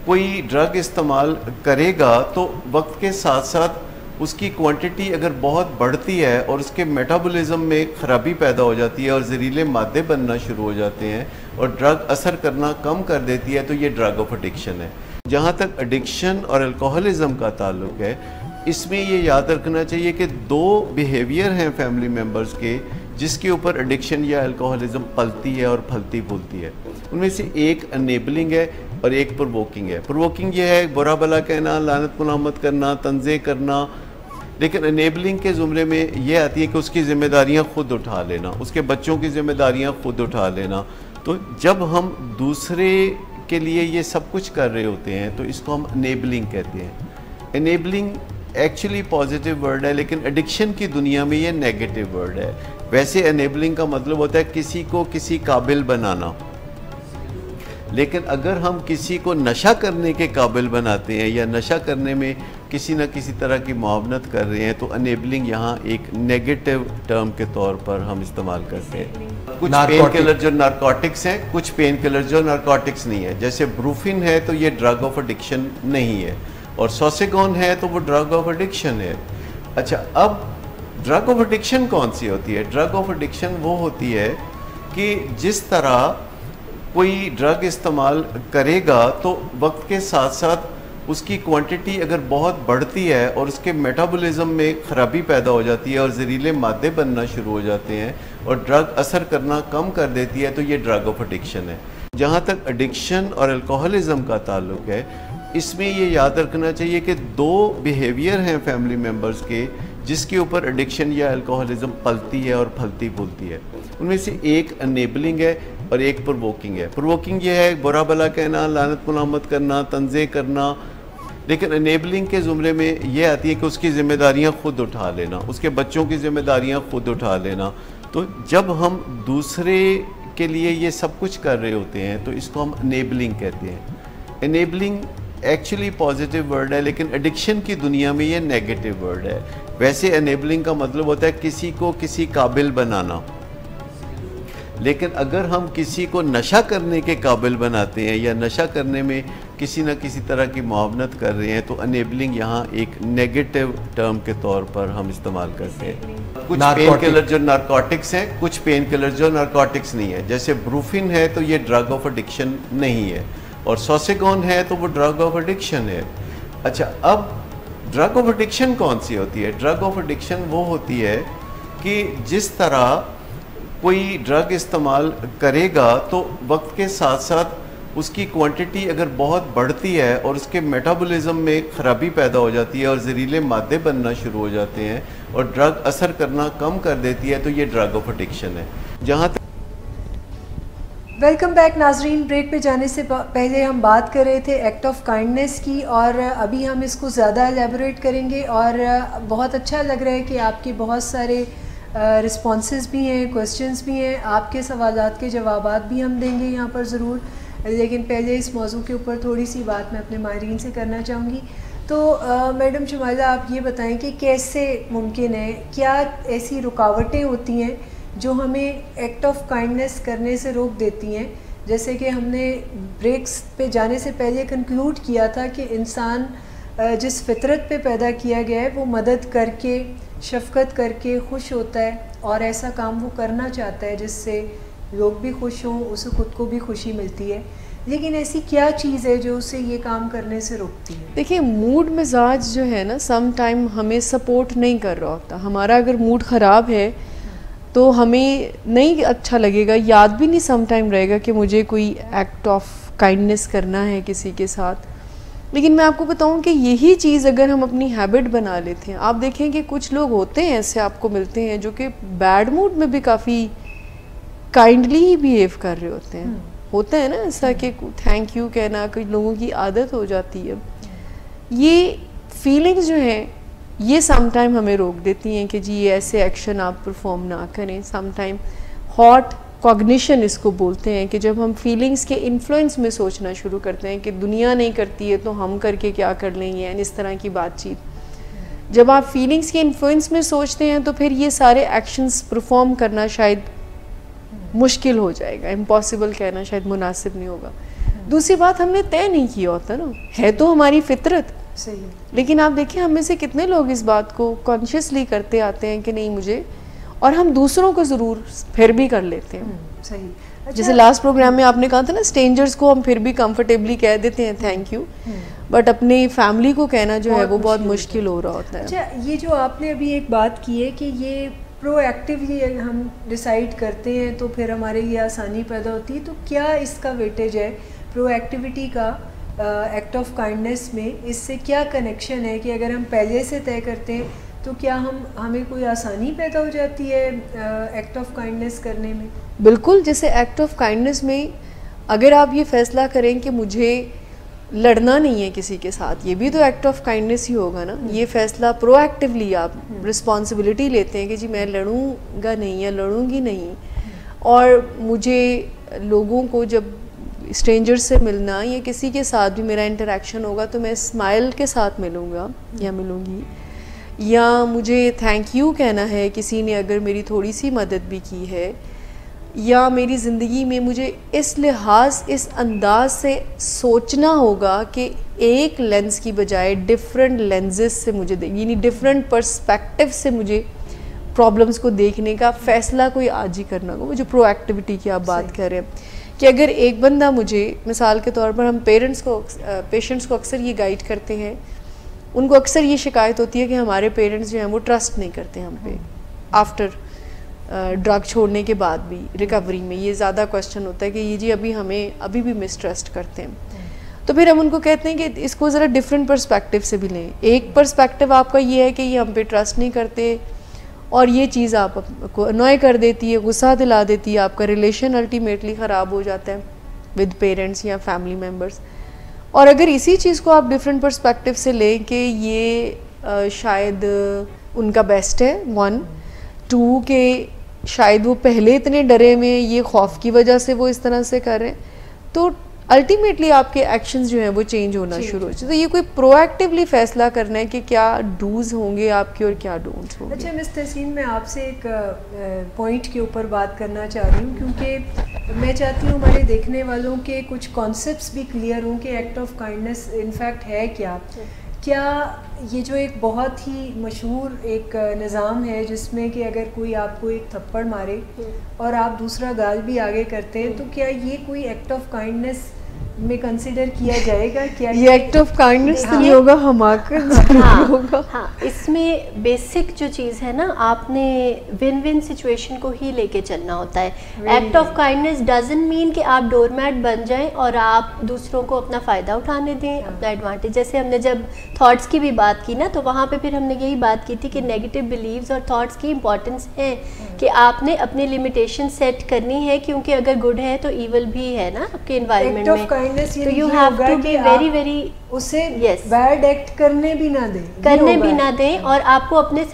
کوئی ڈرگ استعمال کرے گا تو وقت کے ساتھ ساتھ اس کی کوانٹٹی اگر بہت بڑھتی ہے اور اس کے میٹابولزم میں خرابی پیدا ہو جاتی ہے اور زہریلے مادے بننا شروع ہو جاتے ہیں اور ڈرگ اثر کرنا کم کر دیتی ہے تو یہ ڈرگ آف ایڈکشن ہے. جہاں تک ایڈکشن اور الکوہلزم کا تعلق ہے, اس میں یہ یاد رکھنا چاہیے کہ دو بیہیویئر ہیں فیملی ممبرز کے جس کے اوپر ایڈکشن یا الکوہلزم پلتی ہے اور پھلتی پھولتی ہے. ان میں سے ایک انیبلنگ ہے اور ایک پرووکنگ ہے. پرووکنگ یہ ہے برا بلا کہنا, لعنت ملامت کرنا, طنزیں کرنا. لیکن انیبلنگ کے زمرے میں یہ آتی ہے کہ اس کی ذمہ داریاں خود اٹھا لینا, اس کے بچوں کی ذمہ داریاں خود اٹھا لینا. تو جب ہم دوسرے کے لیے یہ سب کچھ کر رہے ہوتے ہیں تو اس کو ہم انیبلنگ کہتے ہیں. انیبلنگ ایکچولی پازیٹیو ورڈ ہے, لیکن ایڈکشن کی دنیا میں یہ نیگیٹو ورڈ ہے. ویسے انیبلنگ کا مطلب ہوتا ہے کسی کو کسی قابل بنانا, لیکن اگر ہم کسی کو نشہ کرنے کے قابل بناتے ہیں یا نشہ کرنے میں کسی نہ کسی طرح کی معاونت کر رہے ہیں تو انیبلنگ یہاں ایک نیگیٹو ٹرم کے طور پر ہم استعمال کرتے ہیں. کچھ پین کلر جو نارکوٹکس ہیں, کچھ پین کلر جو نارکوٹکس نہیں ہے. جیسے بروفن ہے تو یہ ڈرگ آف ایڈکشن نہیں ہے, اور سوسیگون ہے تو وہ ڈرگ آف ایڈکشن ہے. اچھا, اب ڈرگ آف ایڈکشن کون سی ہوتی ہے؟ ڈرگ آف ایڈکشن وہ ہوتی ہے کہ جس طرح کوئی ڈرگ استعمال کرے گا تو وقت کے ساتھ ساتھ اس کی کوانٹٹی اگر بہت بڑھتی ہے اور اس کے میٹابولزم میں خرابی پیدا ہو جاتی ہے اور زہریلے مادے بننا شروع ہو جاتے ہیں اور ڈرگ اثر کرنا کم کر دیتی ہے تو یہ ڈرگ آف ایڈکشن ہے. جہاں تک ایڈکشن اور الکوہلزم کا تعلق ہے, اس میں یہ یاد رکھنا چاہیے کہ دو بیہیویئر ہیں فیملی ممبرز کے جس کے اوپر ایڈکشن یا الکوہلزم پلتی ہے اور پھلتی پھولتی ہے. ان میں سے ایک انیبلنگ ہے اور ایک پرووکنگ ہے. پرووکنگ یہ ہے برا بھلا کہنا, لعنت ملامت کرنا, طنزیں کرنا, لیکن انیبلنگ کے زمرے میں یہ آتی ہے کہ اس کی ذمہ داریاں خود اٹھا لینا, اس کے بچوں کی ذمہ داریاں خود اٹھا لینا. تو جب ہم دوسرے کے لیے یہ سب کچھ کر رہے ہوتے ہیں تو اس کو ہم انیبلنگ کہتے ہیں. انیبلنگ ایکچولی پازیٹیو ورڈ ہے لیکن ایڈکشن کی دنیا میں یہ نیگیٹو ورڈ ہے. ویسے انیبلنگ کا مطلب ہوتا ہے کسی کو کسی قابل بنانا, لیکن اگر ہم کسی کو نشہ کرنے کے قابل بناتے ہیں یا نشہ کرنے میں کسی نہ کسی طرح کی معاونت کر رہے ہیں تو انیبلنگ یہاں ایک نیگیٹو ٹرم کے طور پر ہم استعمال کرتے ہیں. کچھ پین کلر جو نارکوٹکس ہیں, کچھ پین کلر جو نارکوٹکس نہیں ہے, جیسے بروفن ہے تو یہ ڈرگ آف ایڈکشن نہیں ہے, اور سوسیگون ہے تو وہ ڈرگ آف ایڈکشن ہے. اچھا, اب ڈرگ آف ایڈکشن کون سی ہوتی ہے؟ ڈرگ آف ایڈکشن وہ ہوتی ہے کہ جس طرح کوئی ڈرگ استعمال کرے گا تو وقت کے ساتھ ساتھ اس کی کوانٹٹی اگر بہت بڑھتی ہے اور اس کے میٹابولزم میں خرابی پیدا ہو جاتی ہے اور زہریلے مادے بننا شروع ہو جاتے ہیں اور ڈرگ اثر کرنا کم کر دیتی ہے تو یہ ڈرگ آف ایڈکشن ہے. جہاں تک ویلکم بیک ناظرین. بریک پہ جانے سے پہلے ہم بات کر رہے تھے ایکٹ آف کائنڈنیس کی, اور ابھی ہم اس کو زیادہ ایلیبوریٹ کریں گے, اور بہت اچھا لگ رہا ہے کہ آپ کے بہت سارے رسپانسز بھی ہیں, کویسچنز بھی ہیں, آپ کے سوالات کے جوابات بھی ہم دیں گے یہاں پر ضرور. لیکن پہلے اس موضوع کے اوپر تھوڑی سی بات میں اپنے ماہرین سے کرنا چاہوں گی. تو میڈم شمائلہ, آپ یہ بتائیں کہ کیسے ممکن ہے, کیا ایسی رکاوٹیں ہوتی ہیں جو ہمیں ایکٹ آف کائنڈنیس کرنے سے روک دیتی ہیں؟ جیسے کہ ہم نے بریکس پہ جانے سے پہلے کنکلوڈ کیا تھا کہ انسان جس فطرت پہ پیدا کیا گیا ہے وہ مدد کر کے, شفقت کر کے خوش ہوتا ہے, اور ایسا کام وہ کرنا چاہتا ہے جس سے لوگ بھی خوش ہوں, اسے خود کو بھی خوشی ملتی ہے. لیکن ایسی کیا چیز ہے جو اسے یہ کام کرنے سے روکتی ہے؟ دیکھیے, موڈ مزاج جو ہے نا سم ٹائم ہمیں سپورٹ نہیں کر رہا ہوتا. ہمارا اگر موڈ خراب ہے تو ہمیں نہیں اچھا لگے گا, یاد بھی نہیں سم ٹائم رہے گا کہ مجھے کوئی ایکٹ آف کائنڈنیس کرنا ہے کسی کے ساتھ. لیکن میں آپ کو بتاؤں کہ یہی چیز اگر ہم اپنی ہیبٹ بنا لیتے ہیں, آپ دیکھیں کہ کچھ لوگ ہوتے ہیں ایسے آپ کو ملتے ہیں جو کہ بیڈ موڈ میں بھی کافی کائنڈلی ہی بیہیو کر رہے ہوتے ہیں. ہوتا ہے نا ایسا کہ تھینک یو کہنا کچھ لوگوں کی عادت ہو جاتی ہے. یہ فیلنگز جو ہیں یہ سم ٹائم ہمیں روک دیتی ہیں کہ جی یہ ایسے ایکشن آپ پرفارم نہ کریں. سم ٹائم ہاٹ کوگنیشن اس کو بولتے ہیں کہ جب ہم فیلنگز کے انفلوئنس میں سوچنا شروع کرتے ہیں کہ دنیا نہیں کرتی ہے تو ہم کر کے کیا کر لیں گے, اس طرح کی بات چیت. جب آپ فیلنگز کے انفلوئنس میں سوچتے ہیں تو پھر یہ سارے ایکشنز پرفارم کرنا شاید مشکل ہو جائے گا, امپاسبل کہنا شاید مناسب نہیں ہوگا. دوسری بات, ہم نے طے نہیں کیا ہوتا نا, ہے تو ہماری فطرت صحیح, لیکن لیکن آپ دیکھیں ہم میں سے کتنے لوگ اس بات کو کانشیسلی کرتے آتے ہیں کہ نہیں مجھے, اور ہم دوسروں کو ضرور پھر بھی کر لیتے ہیں. صحیح. جیسے لاسٹ پروگرام میں آپ نے کہا تھا نا, اسٹرینجرز کو ہم پھر بھی کمفرٹیبلی کہہ دیتے ہیں تھینک یو, بٹ اپنی فیملی کو کہنا جو ہے وہ بہت مشکل ہو رہا ہوتا ہے. اچھا, یہ جو آپ نے ابھی ایک بات کی ہے کہ یہ پرو ایکٹیولی ہم ڈیسائیڈ کرتے ہیں تو پھر ہمارے لیے آسانی پیدا ہوتی ہے, تو کیا اس کا ویٹیج ہے پرو ایکٹیویٹی کا ایکٹ آف کائنڈنیس میں؟ اس سے کیا کنیکشن ہے کہ اگر ہم پہلے سے طے کرتے ہیں تو کیا ہمیں کوئی آسانی پیدا ہو جاتی ہے ایکٹ آف کائنڈنیس کرنے میں؟ بالکل, جیسے ایکٹ آف کائنڈنیس میں اگر آپ یہ فیصلہ کریں کہ مجھے لڑنا نہیں ہے کسی کے ساتھ, یہ بھی تو ایکٹ آف کائنڈنیس ہی ہوگا نا. یہ فیصلہ پرو ایکٹیولی آپ رسپانسبلٹی لیتے ہیں کہ جی میں لڑوں گا نہیں یا لڑوں گی نہیں, اور مجھے لوگوں کو جب اسٹرینجر سے ملنا یا کسی کے ساتھ بھی میرا انٹریکشن ہوگا تو میں اسمائل کے ساتھ ملوں گا یا ملوں گی, یا مجھے تھینک یو کہنا ہے کسی نے اگر میری تھوڑی سی مدد بھی کی ہے, یا میری زندگی میں مجھے اس لحاظ اس انداز سے سوچنا ہوگا کہ ایک لینس کی بجائے ڈفرینٹ لینزز سے مجھے یعنی ڈفرینٹ پرسپیکٹیو سے مجھے پرابلمس کو دیکھنے کا فیصلہ کوئی آج ہی کرنا ہوگا. وہ جو پرو ایکٹیویٹی کی آپ بات کر رہے ہیں کہ اگر ایک بندہ مجھے, مثال کے طور پر ہم پیشنٹس کو اکثر یہ گائیڈ کرتے ہیں, ان کو اکثر یہ شکایت ہوتی ہے کہ ہمارے پیرنٹس جو ہیں وہ ٹرسٹ نہیں کرتے ہم پہ آفٹر ڈرگ چھوڑنے کے بعد بھی ریکوری میں. یہ زیادہ کویشچن ہوتا ہے کہ یہ جی ابھی ہمیں ابھی بھی مس ٹرسٹ کرتے ہیں. تو پھر ہم ان کو کہتے ہیں کہ اس کو ذرا ڈفرینٹ پرسپیکٹیو سے بھی لیں. ایک پرسپیکٹیو آپ کا یہ ہے کہ یہ ہم پہ ٹرسٹ نہیں کرتے اور یہ چیز آپ کو انوائے کر دیتی ہے, غصہ دلا دیتی ہے, آپ کا ریلیشن الٹیمیٹلی خراب ہو جاتا ہے ود پیرنٹس یا فیملی ممبرس. اور اگر اسی چیز کو آپ ڈفرینٹ پرسپیکٹیو سے لیں کہ یہ شاید ان کا بیسٹ ہے, 1 2 کہ شاید وہ پہلے اتنے ڈرے میں, یہ خوف کی وجہ سے وہ اس طرح سے کر رہے ہیں, تو الٹیمیٹلی آپ کے ایکشنز جو ہیں وہ چینج ہونا شروع ہو جاتے. تو یہ کوئی پرو ایکٹیولی فیصلہ کرنا ہے کہ کیا ڈوز ہوں گے آپ کے اور کیا ڈونٹس ہوں گے. اچھا مس تحسین, میں آپ سے ایک پوائنٹ کے اوپر بات کرنا چاہ رہی ہوں, کیونکہ میں چاہتی ہوں ہمارے دیکھنے والوں کے کچھ کانسیپٹس بھی کلیئر ہوں کہ ایکٹ آف کائنڈنس انفیکٹ ہے کیا. کیا یہ جو ایک بہت ہی مشہور ایک نظام ہے جس میں کہ اگر کوئی آپ کو ایک تھپڑ مارے اور آپ دوسرا گال بھی آگے کرتے ہیں, تو کیا یہ کوئی ایکٹ آف کائنڈنس میں کنسیڈر کیا جائے گا؟ کیا یہ ایکٹ آف کائنڈنس نہیں ہوگا, حماقت ہوگا. ہاں, اس میں بیسک جو چیز ہے نا, آپ نے ون ون سچویشن کو ہی لے کے چلنا ہوتا ہے. Act of kindness doesn't mean کہ آپ ڈور میٹ بن جائیں اور آپ دوسروں کو اپنا فائدہ اٹھانے دیں, اپنا ایڈوانٹیج. جیسے ہم نے جب تھاٹس کی بھی بات کی نا, تو وہاں پہ پھر ہم نے یہی بات کی تھی کہ نیگیٹو بلیوز اور تھاٹس کی امپورٹنس ہے کہ آپ نے اپنی لمیٹیشن سیٹ کرنی ہے, کیونکہ اگر گڈ ہے تو ایول بھی ہے ا آپ کے انوائرمنٹ میں. تو you have to be very very اسے بیڈ ایکٹ کرنے بھی نہ دیں, اور آپ کو اپنے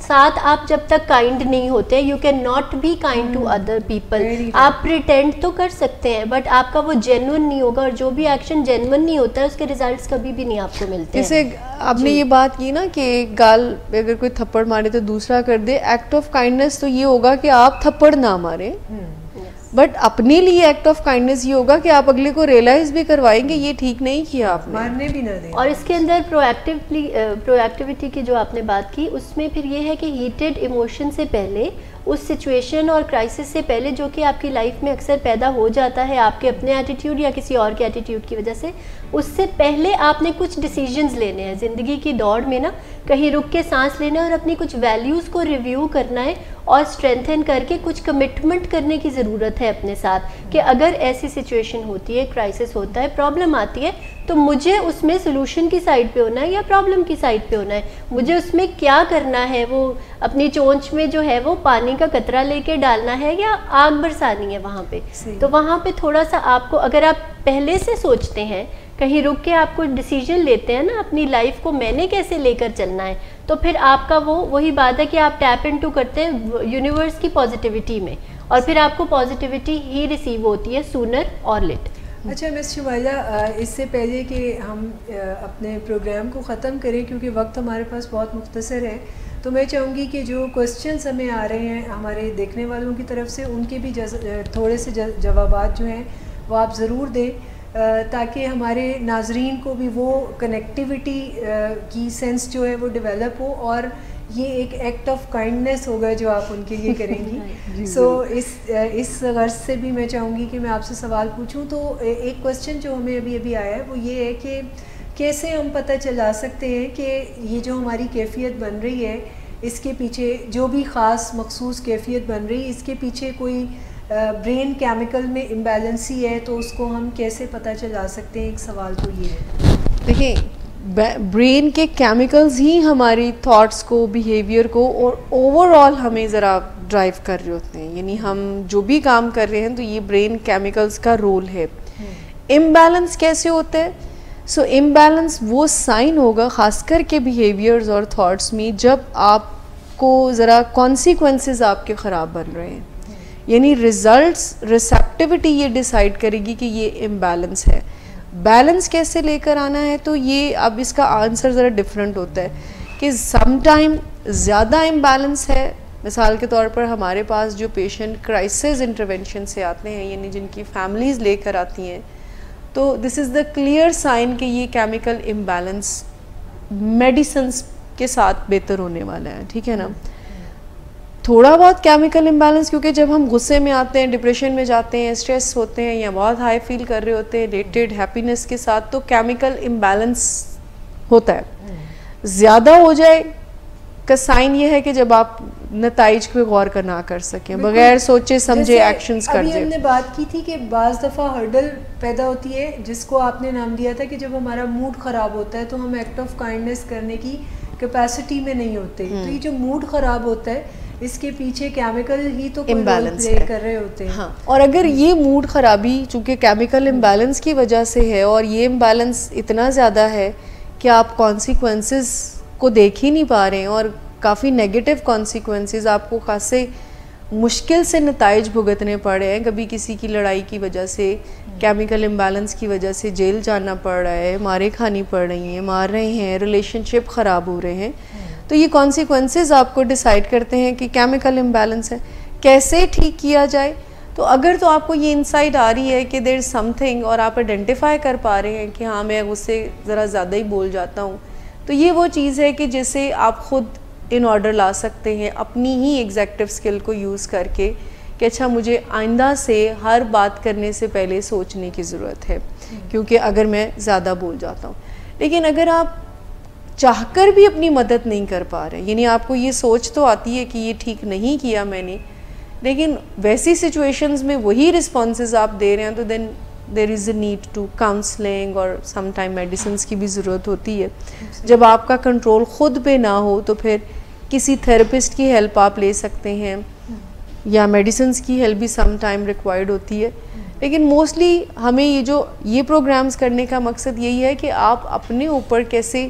ساتھ آپ جب تک کائنڈ نہیں ہوتے, you can not be kind to other people. آپ پریٹینڈ تو کر سکتے ہیں بٹ آپ کا وہ جینون نہیں ہوگا, اور جو بھی ایکشن جینون نہیں ہوتا ہے اس کے ریزلٹس کبھی بھی نہیں آپ کو ملتے. جیسے آپ نے یہ بات کی نا کہ گال اگر کوئی تھپڑ مارے تو دوسرا کر دے, ایکٹ آف کائنڈنس تو یہ ہوگا کہ آپ تھپڑ نہ ماریں, بٹ اپنے لیے ایکٹ آف کائنڈنس یہ ہوگا کہ آپ اگلے کو ریئلائز بھی کروائیں گے یہ ٹھیک نہیں کیا آپ نے, مارنے بھی نہ دیں. اور اس کے اندر پرو ایکٹیویٹی کی جو آپ نے بات کی, اس میں پھر یہ ہے کہ ہیٹڈ ایموشن سے پہلے, اس سچویشن اور کرائسس سے پہلے جو کہ آپ کی لائف میں اکثر پیدا ہو جاتا ہے آپ کے اپنے ایٹیٹیوڈ یا کسی اور کے ایٹیٹیوڈ کی وجہ سے, اس سے پہلے آپ نے کچھ ڈیسیجنز لینے ہیں زندگی کی دوڑ میں نا, کہیں رک کے سانس لینا ہے اور اپنی کچھ ویلیوز کو ریویو کرنا ہے اور اسٹرینتھن کر کے کچھ کمٹمنٹ کرنے کی ضرورت ہے اپنے ساتھ کہ اگر ایسی سچویشن ہوتی ہے, کرائسس ہوتا ہے, پرابلم آتی ہے, تو مجھے اس میں سلوشن کی سائڈ پہ ہونا ہے یا پرابلم کی سائڈ پہ ہونا ہے, مجھے اس میں کیا کرنا ہے, وہ اپنی چونچ میں جو ہے وہ پانی کا قطرہ لے کے ڈالنا ہے یا آگ برسانی ہے وہاں پہ. تو وہاں پہ تھوڑا سا آپ کو, اگر آپ پہلے سے سوچتے ہیں, کہیں رک کے آپ کو ڈیسیجن لیتے ہیں نا اپنی لائف کو میں نے کیسے لے کر چلنا ہے, تو پھر آپ کا وہی بات ہے کہ آپ ٹیپ انٹو کرتے ہیں یونیورس کی پازیٹیوٹی میں, اور پھر آپ کو پازیٹیوٹی ہی ریسیو ہوتی ہے سونر اور لیٹ. اچھا مس شمائلہ, اس سے پہلے کہ ہم اپنے پروگرام کو ختم کریں کیونکہ وقت ہمارے پاس بہت مختصر ہے, تو میں چاہوں گی کہ جو کوسچنس ہمیں آ رہے ہیں ہمارے دیکھنے والوں کی طرف سے, ان کے بھی تھوڑے سے جوابات جو ہیں وہ آپ ضرور دیں, تاکہ ہمارے ناظرین کو بھی وہ کنیکٹیوٹی کی سینس جو ہے وہ ڈیولپ ہو, اور یہ ایک ایکٹ آف کائنڈنس ہوگا جو آپ ان کے لیے کریں گی. سو اس غرض سے بھی میں چاہوں گی کہ میں آپ سے سوال پوچھوں. تو ایک کوسچن جو ہمیں ابھی آیا ہے وہ یہ ہے کہ کیسے ہم پتہ چلا سکتے ہیں کہ یہ جو ہماری کیفیت بن رہی ہے, اس کے پیچھے جو بھی خاص مخصوص کیفیت بن رہی ہے, اس کے پیچھے کوئی برین کیمیکل میں امبیلنسی ہے, تو اس کو ہم کیسے پتہ چلا سکتے ہیں؟ ایک سوال تو یہ ہے. دیکھیں, برین کے کیمیکلز ہی ہماری تھاٹس کو, بیہیویئر کو اور اوور آل ہمیں ذرا ڈرائیو کر رہے ہوتے ہیں. یعنی ہم جو بھی کام کر رہے ہیں تو یہ برین کیمیکلز کا رول ہے. امبیلنس کیسے ہوتا ہے؟ سو امبیلنس وہ سائن ہوگا خاص کر کے بیہیویئرز اور تھاٹس میں جب آپ کو ذرا کانسیکوینسز آپ کے خراب بن رہے ہیں. یعنی ریزلٹس, ریسیپٹیوٹی یہ ڈیسائیڈ کرے گی کہ یہ امبیلنس ہے. بیلنس کیسے لے کر آنا ہے, تو یہ اب اس کا آنسر ذرا ڈفرینٹ ہوتا ہے کہ سم ٹائم زیادہ امبیلنس ہے. مثال کے طور پر ہمارے پاس جو پیشنٹ کرائسس انٹرونشن سے آتے ہیں, یعنی جن کی فیملیز لے کر آتی ہیں, تو دس از دا کلیئر سائن کہ یہ کیمیکل امبیلنس میڈیسنس کے ساتھ بہتر ہونے والا ہے. ٹھیک ہے نا. تھوڑا بہت کیمیکل امبیلنس, کیونکہ جب ہم غصے میں آتے ہیں, ڈپریشن میں جاتے ہیں, اسٹریس ہوتے ہیں یا بہت ہائی فیل کر رہے ہوتے ہیں ریلیٹڈ ہیپینس کے ساتھ, تو کیمیکل امبیلنس ہوتا ہے. زیادہ ہو جائے کا سائن یہ ہے کہ جب آپ نتائج پہ غور نہ کر سکیں, بغیر سوچے سمجھے ایکشنز کر دیں. ابھی ہم نے بات کی تھی کہ بعض دفعہ ہرڈل پیدا ہوتی ہے جس کو آپ نے نام دیا تھا کہ جب ہمارا موڈ خراب ہوتا ہے تو ہم ایکٹ آف کائنڈنیس کرنے کی کیپیسٹی میں نہیں ہوتے. تو یہ جو موڈ خراب ہوتا ہے اس کے پیچھے کیمیکل ہی تو امبیلنس پلے کر رہے ہوتے ہیں. ہاں, اور اگر یہ موڈ خرابی چونکہ کیمیکل امبیلنس کی وجہ سے ہے, اور یہ امبیلنس اتنا زیادہ ہے کہ آپ کانسیکوینسز کو دیکھ ہی نہیں پا رہے ہیں, اور کافی نیگیٹو کانسیکوینسز, آپ کو خاصے مشکل سے نتائج بھگتنے پڑ رہے ہیں. کبھی کسی کی لڑائی کی وجہ سے, کیمیکل امبیلنس کی وجہ سے جیل جانا پڑ رہا ہے, مارے کھانی پڑ رہی ہیں, مار رہے ہیں, ریلیشن شپ خراب ہو رہے ہیں. تو یہ کانسیکوینسز آپ کو ڈیسائیڈ کرتے ہیں کہ کیمیکل امبیلنس ہے, کیسے ٹھیک کیا جائے. تو اگر تو آپ کو یہ انسائٹ آ رہی ہے کہ دیر از سم تھنگ, اور آپ آئیڈینٹیفائی کر پا رہے ہیں کہ ہاں میں اس سے ذرا زیادہ ہی بول جاتا ہوں, تو یہ وہ چیز ہے کہ جسے آپ خود ان آرڈر لا سکتے ہیں اپنی ہی ایگزیکٹو اسکل کو یوز کر کے کہ اچھا مجھے آئندہ سے ہر بات کرنے سے پہلے سوچنے کی ضرورت ہے, کیونکہ اگر میں زیادہ بول جاتا ہوں. لیکن اگر آپ چاہ کر بھی اپنی مدد نہیں کر پا رہے, یعنی آپ کو یہ سوچ تو آتی ہے کہ یہ ٹھیک نہیں کیا میں نے, لیکن ویسی سچویشنز میں وہی رسپانسز آپ دے رہے ہیں, تو دین دیر از اے نیڈ ٹو کاؤنسلنگ اور سم ٹائم میڈیسنس کی بھی ضرورت ہوتی ہے. جب آپ کا کنٹرول خود پہ نہ ہو تو پھر کسی تھراپسٹ کی ہیلپ آپ لے سکتے ہیں, یا میڈیسنس کی ہیلپ بھی سم ٹائم ریکوائرڈ ہوتی ہے. لیکن موسٹلی ہمیں یہ پروگرامز کرنے کا مقصد یہی ہے کہ آپ اپنے اوپر کیسے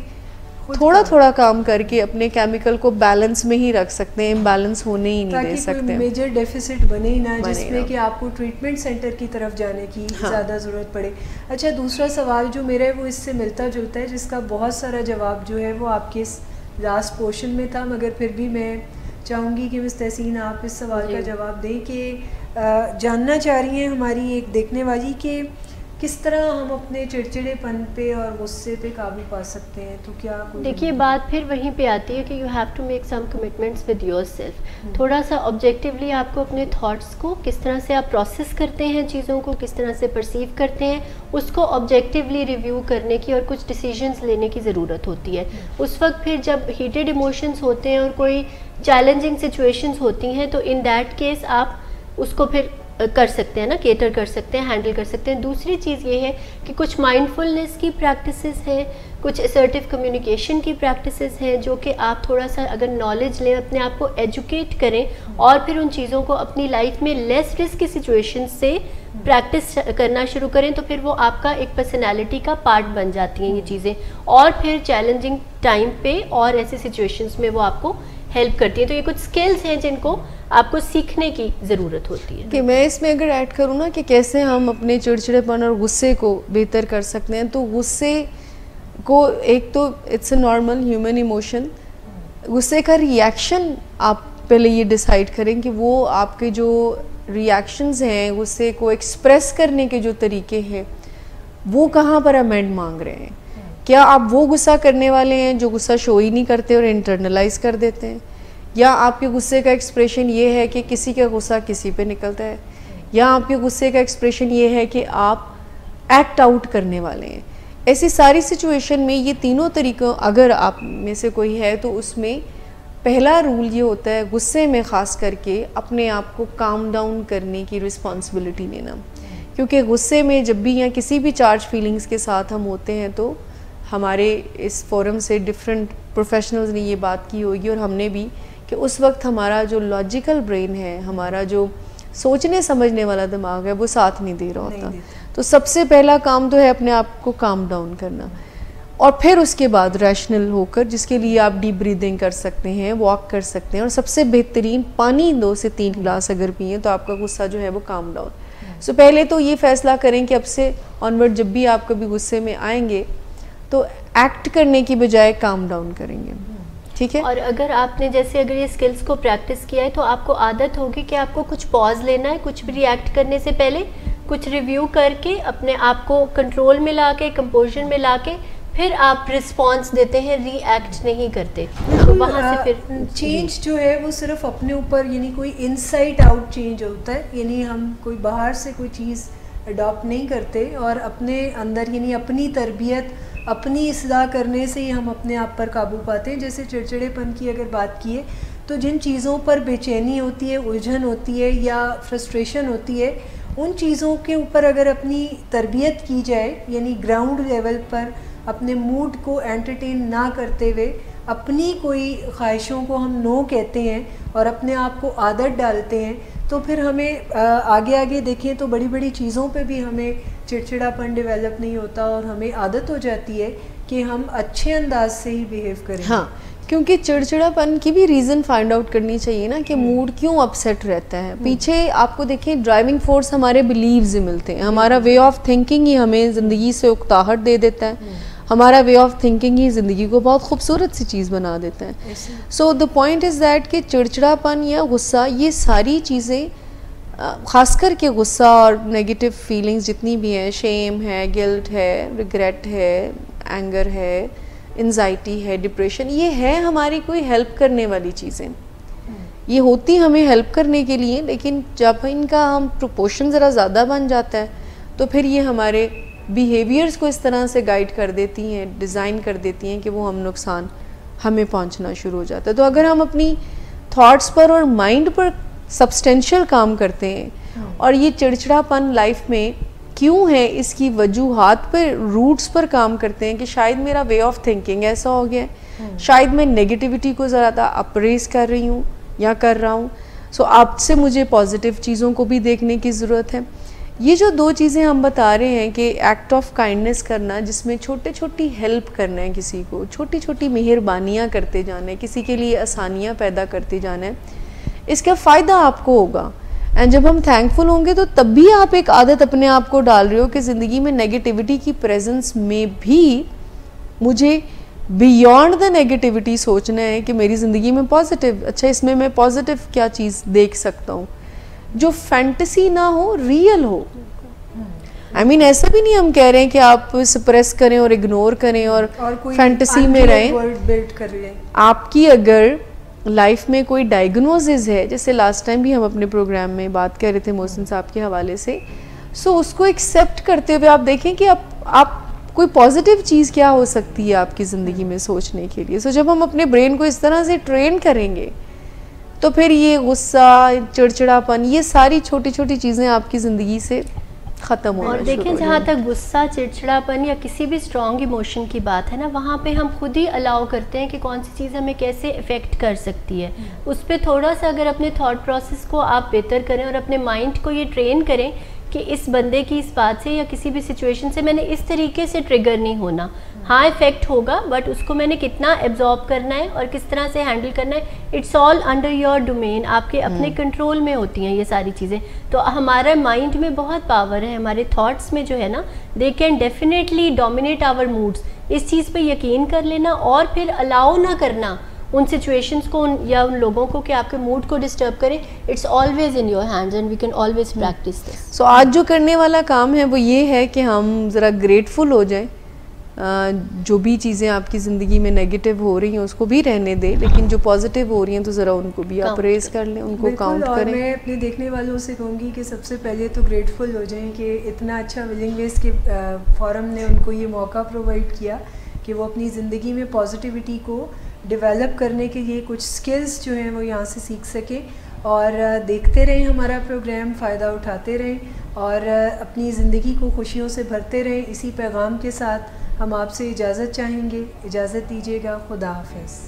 تھوڑا تھوڑا کام کر کے اپنے کیمیکل کو بیلنس میں ہی رکھ سکتے ہیں, امبیلنس ہونے ہی نہیں دے سکتے, تاکہ میجر ڈیفیسٹ بنے ہی نہ جس میں کہ آپ کو ٹریٹمنٹ سینٹر کی طرف جانے کی زیادہ ضرورت پڑے. اچھا, دوسرا سوال جو میرا ہے وہ اس سے ملتا جلتا ہے, جس کا بہت سارا جواب جو ہے وہ آپ کے لاسٹ پورشن میں تھا, مگر پھر بھی میں چاہوں گی کہ مس تحسین آپ اس سوال کا جواب دیں کہ جاننا چاہ رہی ہیں ہماری ایک دیکھنے والی کہ کس طرح ہم اپنے چڑچڑے پن پہ اور غصے پہ قابو پا سکتے ہیں. تو کیا دیکھیے بات پھر وہیں پہ آتی ہے کہ you have to make some commitments with yourself. تھوڑا سا آبجیکٹیولی آپ کو اپنے تھاٹس کو کس طرح سے آپ پروسیس کرتے ہیں, چیزوں کو کس طرح سے پرسیو کرتے ہیں, اس کو آبجیکٹیولی ریویو کرنے کی اور کچھ ڈیسیجنس لینے کی ضرورت ہوتی ہے. اس وقت پھر جب ہیٹڈ ایموشنس ہوتے ہیں اور کوئی چیلنجنگ سچویشنز ہوتی ہیں, تو ان دیٹ کیس آپ اس کو پھر کر سکتے ہیں نا, کیٹر کر سکتے ہیں, ہینڈل کر سکتے ہیں. دوسری چیز یہ ہے کہ کچھ مائنڈفلنس کی پریکٹسز ہیں, کچھ اسرٹیو کمیونیکیشن کی پریکٹسز ہیں, جو کہ آپ تھوڑا سا اگر نالج لیں, اپنے آپ کو ایجوکیٹ کریں, اور پھر ان چیزوں کو اپنی لائف میں لیس رسک کی سچویشن سے پریکٹس کرنا شروع کریں, تو پھر وہ آپ کا ایک پرسنالٹی کا پارٹ بن جاتی ہیں یہ چیزیں, اور پھر چیلنجنگ ٹائم پہ اور ایسی سچویشنز میں وہ آپ کو ہیلپ کرتی ہیں. تو یہ کچھ اسکلز ہیں جن کو آپ کو سیکھنے کی ضرورت ہوتی ہے. کہ میں اس میں اگر ایڈ کروں نا کہ کیسے ہم اپنے چڑچڑے پن اور غصے کو بہتر کر سکتے ہیں, تو غصے کو ایک تو it's a normal human emotion. غصے کا ری ایکشن آپ پہلے یہ ڈیسائیڈ کریں کہ وہ آپ کے جو ری ایکشنز ہیں, غصے کو ایکسپریس کرنے کے جو طریقے ہیں, وہ کہاں پر امینڈ مانگ رہے ہیں. کیا آپ وہ غصہ کرنے والے ہیں جو غصہ شو ہی نہیں کرتے اور انٹرنلائز کر دیتے ہیں, یا آپ کے غصے کا ایکسپریشن یہ ہے کہ کسی کا غصہ کسی پہ نکلتا ہے, یا آپ کے غصے کا ایکسپریشن یہ ہے کہ آپ ایکٹ آؤٹ کرنے والے ہیں. ایسی ساری سچویشن میں یہ تینوں طریقوں اگر آپ میں سے کوئی ہے, تو اس میں پہلا رول یہ ہوتا ہے غصے میں خاص کر کے اپنے آپ کو کام ڈاؤن کرنے کی رسپانسبلٹی لینا. کیونکہ غصے میں جب بھی یا کسی بھی چارج فیلنگز کے ساتھ ہم ہوتے ہیں, تو ہمارے اس فورم سے ڈفرینٹ پروفیشنلز نے یہ بات کی ہوگی, اور ہم نے بھی, کہ اس وقت ہمارا جو لاجیکل برین ہے, ہمارا جو سوچنے سمجھنے والا دماغ ہے, وہ ساتھ نہیں دے رہا ہوتا. تو سب سے پہلا کام تو ہے اپنے آپ کو کام ڈاؤن کرنا, اور پھر اس کے بعد ریشنل ہو کر, جس کے لیے آپ ڈیپ بریدنگ کر سکتے ہیں, واک کر سکتے ہیں, اور سب سے بہترین پانی 2 سے 3 گلاس اگر پئیں تو آپ کا غصہ جو ہے وہ کام ڈاؤن. سو پہلے تو یہ فیصلہ کریں کہ اب سے آنورڈ جب بھی آپ کبھی غصے میں آئیں گے تو ایکٹ کرنے کی بجائے کام ڈاؤن کریں گے. ٹھیک ہے. اور اگر آپ نے جیسے اگر یہ اسکلز کو پریکٹس کیا ہے, تو آپ کو عادت ہوگی کہ آپ کو کچھ پاز لینا ہے, کچھ بھی ری ایکٹ کرنے سے پہلے کچھ ریویو کر کے اپنے آپ کو کنٹرول میں لا کے, کمپوزر میں لا کے, پھر آپ رسپانس دیتے ہیں, ری ایکٹ نہیں کرتے. تو وہاں سے پھر چینج جو ہے وہ صرف اپنے اوپر, یعنی کوئی انسائٹ آؤٹ چینج ہوتا ہے, یعنی ہم کوئی باہر سے کوئی چیز اڈاپٹ نہیں کرتے, اور اپنے اندر یعنی اپنی تربیت, اپنی اصلاح کرنے سے ہی ہم اپنے آپ پر قابو پاتے ہیں. جیسے چڑچڑے پن کی اگر بات کیے, تو تو جن چیزوں پر بے چینی ہوتی ہے, الجھن ہوتی ہے یا فرسٹریشن ہوتی ہے, ان چیزوں کے اوپر اگر اپنی تربیت کی جائے, یعنی گراؤنڈ لیول پر اپنے موڈ کو انٹرٹین نہ کرتے ہوئے اپنی کوئی خواہشوں کو ہم نو کہتے ہیں اور اپنے آپ کو عادت ڈالتے ہیں, تو پھر ہمیں آگے دیکھیں تو بڑی بڑی چیزوں پہ بھی ہمیں چڑچڑاپن ڈیولپ نہیں ہوتا اور ہمیں عادت ہو جاتی ہے کہ ہم اچھے انداز سے ہی بیہیو کریں. ہاں, کیونکہ چڑچڑاپن کی بھی ریزن فائنڈ آؤٹ کرنی چاہیے نا کہ موڈ کیوں اپسیٹ رہتا ہے. پیچھے آپ کو دیکھیں ڈرائیونگ فورس ہمارے بلیوز ملتے ہیں, ہمارا وے آف تھنکنگ ہی ہمیں زندگی سے اکتاہٹ دے دیتا ہے, ہمارا وے آف تھنکنگ ہی زندگی کو بہت خوبصورت سی چیز بنا دیتا ہے. سو دا پوائنٹ از دیٹ کہ چڑچڑاپن یا غصہ, یہ ساری چیزیں خاص کر کے غصہ اور نیگیٹو فیلنگز جتنی بھی ہیں, شیم ہے, گلٹ ہے, ریگریٹ ہے, اینگر ہے, انزائٹی ہے, ڈپریشن, یہ ہے ہماری کوئی ہیلپ کرنے والی چیزیں. یہ ہوتی ہمیں ہیلپ کرنے کے لیے, لیکن جب ان کا ہم پروپورشن ذرا زیادہ بن جاتا ہے تو پھر یہ ہمارے بیہیویئرز کو اس طرح سے گائیڈ کر دیتی ہیں, ڈیزائن کر دیتی ہیں کہ وہ ہم نقصان ہمیں پہنچنا شروع ہو جاتا ہے. تو اگر ہم اپنی تھاٹس پر اور مائنڈ پر سبسٹینشیل کام کرتے ہیں اور یہ چڑچڑاپن لائف میں کیوں ہے اس کی وجوہات پر, روٹس پر کام کرتے ہیں کہ شاید میرا وے آف تھنکنگ ایسا ہو گیا ہے, شاید میں نیگیٹیوٹی کو ذرا اپریس کر رہی ہوں یا کر رہا ہوں. سو آپ سے مجھے پازیٹیو چیزوں کو بھی دیکھنے کی ضرورت ہے. یہ جو دو چیزیں ہم بتا رہے ہیں کہ ایکٹ آف کائنڈنس کرنا, جس میں چھوٹی ہیلپ کرنا ہے کسی کو, چھوٹی مہربانیاں کرتے جانا ہے, کسی کے لیے آسانیاں پیدا کرتے جانا ہے, اس کا فائدہ آپ کو ہوگا. اینڈ جب ہم تھینکفل ہوں گے تو تب بھی آپ ایک عادت اپنے آپ کو ڈال رہے ہو کہ زندگی میں نیگیٹیوٹی کی پریزنس میں بھی مجھے بیونڈ دا نیگیٹیوٹی سوچنا ہے کہ میری زندگی میں پازیٹیو, اچھا اس میں پازیٹیو کیا چیز دیکھ سکتا ہوں, جو فینٹیسی نہ ہو, ریئل ہو. I mean ایسا بھی نہیں ہم کہہ رہے ہیں کہ آپ سپریس کریں اور اگنور کریں اور فینٹیسی میں رہیں. آپ کی اگر لائف میں کوئی ڈائگنوزز ہے, جیسے لاسٹ ٹائم بھی ہم اپنے پروگرام میں بات کر رہے تھے محسن صاحب کے حوالے سے, سو اس کو ایکسیپٹ کرتے ہوئے آپ دیکھیں کہ آپ کوئی پازیٹیو چیز کیا ہو سکتی ہے آپ کی زندگی میں سوچنے کے لیے. سو جب ہم اپنے برین کو اس طرح سے ٹرین کریں گے تو پھر یہ غصہ, چڑچڑاپن, یہ ساری چھوٹی چیزیں آپ کی زندگی سے ختم ہونا. اور دیکھیں جہاں تک غصہ, چڑچڑاپن یا کسی بھی اسٹرانگ ایموشن کی بات ہے نا, وہاں پہ ہم خود ہی الاؤ کرتے ہیں کہ کون سی چیز ہمیں کیسے افیکٹ کر سکتی ہے. اس پہ تھوڑا سا اگر اپنے تھاٹ پروسیس کو آپ بہتر کریں اور اپنے مائنڈ کو یہ ٹرین کریں کہ اس بندے کی اس بات سے یا کسی بھی سچویشن سے میں نے اس طریقے سے ٹریگر نہیں ہونا. ہاں افیکٹ ہوگا, بٹ اس کو میں نے کتنا ایبزارب کرنا ہے اور کس طرح سے ہینڈل کرنا ہے, it's all under your domain. آپ کے اپنے کنٹرول میں ہوتی ہیں یہ ساری چیزیں. تو ہمارا مائنڈ میں بہت پاور ہے, ہمارے تھاٹس میں جو ہے نا, they can definitely dominate our moods. اس چیز پہ یقین کر لینا اور پھر الاؤ نہ کرنا ان سچویشنس کو یا ان لوگوں کو کہ آپ کے موڈ کو ڈسٹرب کریں. It's always in your hands and we can always practise this. So آج جو کرنے والا کام ہے وہ یہ ہے کہ ہم ذرا گریٹفل ہو جائیں. جو بھی چیزیں آپ کی زندگی میں نیگیٹو ہو رہی ہیں اس کو بھی رہنے دیں, لیکن جو پازیٹیو ہو رہی ہیں تو ذرا ان کو بھی اپریز کر لیں, ان کو کاؤنٹ کریں. اور میں اپنے دیکھنے والوں سے کہوں گی کہ سب سے پہلے تو گریٹفل ہو جائیں کہ اتنا اچھا ولنگنیس کے فورم نے ان کو یہ موقع پرووائڈ کیا کہ وہ اپنی زندگی میں پازیٹیوٹی کو ڈیولپ کرنے کے لیے کچھ سکلز جو ہیں وہ یہاں سے سیکھ سکیں. اور دیکھتے رہیں ہمارا پروگرام, فائدہ اٹھاتے رہیں اور اپنی زندگی کو خوشیوں سے بھرتے رہیں. اسی پیغام کے ساتھ ہم آپ سے اجازت چاہیں گے. اجازت دیجیے گا. خدا حافظ.